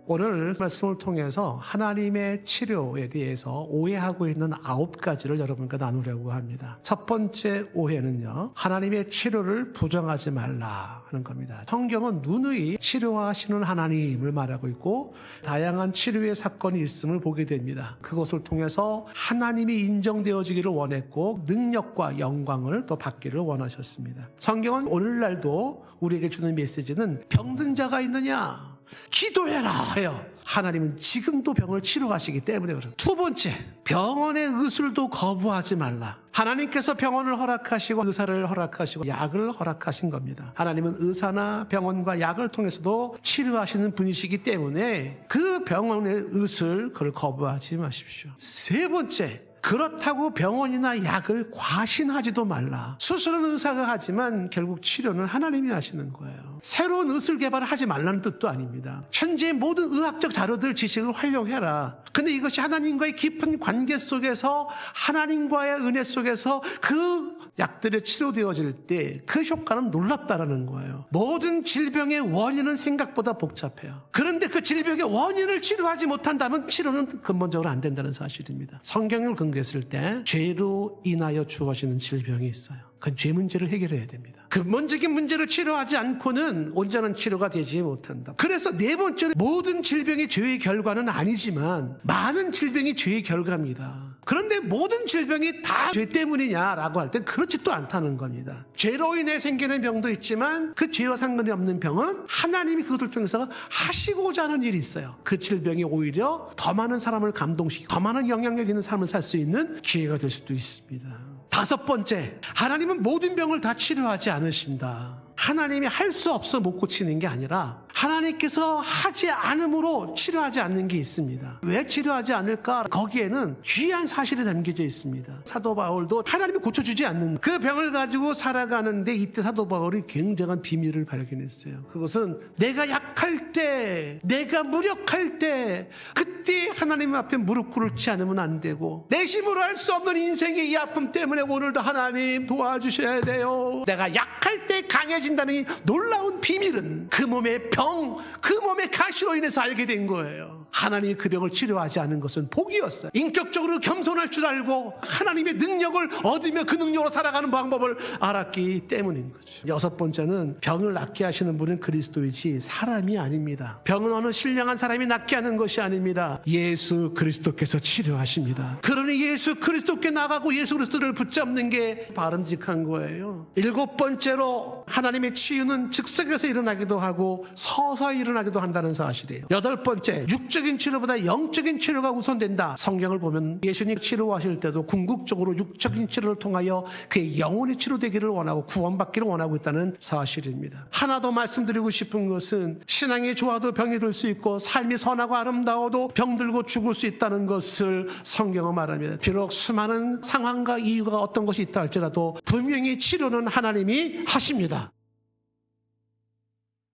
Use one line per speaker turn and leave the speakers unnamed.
오늘 말씀을 통해서 하나님의 치료에 대해서 오해하고 있는 9가지를 여러분과 나누려고 합니다. 첫 번째 오해는요, 하나님의 치료를 부정하지 말라 하는 겁니다. 성경은 누누이 치료하시는 하나님을 말하고 있고 다양한 치료의 사건이 있음을 보게 됩니다. 그것을 통해서 하나님이 인정되어지기를 원했고 능력과 영광을 또 받기를 원하셨습니다. 성경은 오늘날도 우리에게 주는 메시지는 병든 자가 있느냐? 기도해라 해요. 하나님은 지금도 병을 치료하시기 때문에 그래요. 두 번째, 병원의 의술도 거부하지 말라. 하나님께서 병원을 허락하시고 의사를 허락하시고 약을 허락하신 겁니다. 하나님은 의사나 병원과 약을 통해서도 치료하시는 분이시기 때문에 그 병원의 의술, 그걸 거부하지 마십시오. 세 번째, 그렇다고 병원이나 약을 과신하지도 말라. 수술은 의사가 하지만 결국 치료는 하나님이 하시는 거예요. 새로운 의술 개발을 하지 말라는 뜻도 아닙니다. 현재 모든 의학적 자료들, 지식을 활용해라. 근데 이것이 하나님과의 깊은 관계 속에서, 하나님과의 은혜 속에서 그 약들이 치료되어질 때 그 효과는 놀랍다라는 거예요. 모든 질병의 원인은 생각보다 복잡해요. 그런데 그 질병의 원인을 치료하지 못한다면 치료는 근본적으로 안 된다는 사실입니다. 성경을 했을 때 죄로 인하여 주어지는 질병이 있어요. 그 죄 문제를 해결해야 됩니다. 근본적인 문제를 치료하지 않고는 온전한 치료가 되지 못한다. 그래서 네 번째는 모든 질병이 죄의 결과는 아니지만 많은 질병이 죄의 결과입니다. 그런데 모든 질병이 다 죄 때문이냐라고 할 때 그렇지 또 않다는 겁니다. 죄로 인해 생기는 병도 있지만 그 죄와 상관이 없는 병은 하나님이 그것을 통해서 하시고자 하는 일이 있어요. 그 질병이 오히려 더 많은 사람을 감동시키고 더 많은 영향력 있는 삶을 살 수 있는 기회가 될 수도 있습니다. 다섯 번째, 하나님은 모든 병을 다 치료하지 않으신다. 하나님이 할 수 없어 못 고치는 게 아니라 하나님께서 하지 않음으로 치료하지 않는 게 있습니다. 왜 치료하지 않을까? 거기에는 귀한 사실이 담겨져 있습니다. 사도 바울도 하나님이 고쳐주지 않는 그 병을 가지고 살아가는데 이때 사도 바울이 굉장한 비밀을 발견했어요. 그것은 내가 약할 때, 내가 무력할 때, 그때 하나님 앞에 무릎 꿇지 않으면 안 되고, 내 힘으로 할 수 없는 인생의 이 아픔 때문에 오늘도 하나님 도와주셔야 돼요. 내가 약할 때 강해진다는 이 놀라운 비밀은 그 몸의 병, 그 몸의 가시로 인해서 알게 된 거예요. 하나님이 그 병을 치료하지 않은 것은 복이었어요. 인격적으로 겸손할 줄 알고 하나님의 능력을 얻으며 그 능력으로 살아가는 방법을 알았기 때문인 거죠. 여섯 번째는 병을 낫게 하시는 분은 그리스도이지 사람이 아닙니다. 병은 어느 신령한 사람이 낫게 하는 것이 아닙니다. 예수 그리스도께서 치료하십니다. 그러니 예수 그리스도께 나가고 예수 그리스도를 붙잡는 게 바람직한 거예요. 일곱 번째로 하나님의 치유는 즉석에서 일어나기도 하고 서서히 일어나기도 한다는 사실이에요. 여덟 번째, 육적인 치료보다 영적인 치료가 우선된다. 성경을 보면 예수님 치료하실 때도 궁극적으로 육적인 치료를 통하여 그의 영혼이 치료되기를 원하고 구원받기를 원하고 있다는 사실입니다. 하나 더 말씀드리고 싶은 것은 신앙이 좋아도 병이 들 수 있고 삶이 선하고 아름다워도 병들고 죽을 수 있다는 것을 성경은 말합니다. 비록 수많은 상황과 이유가 어떤 것이 있다 할지라도 분명히 치료는 하나님이 하십니다.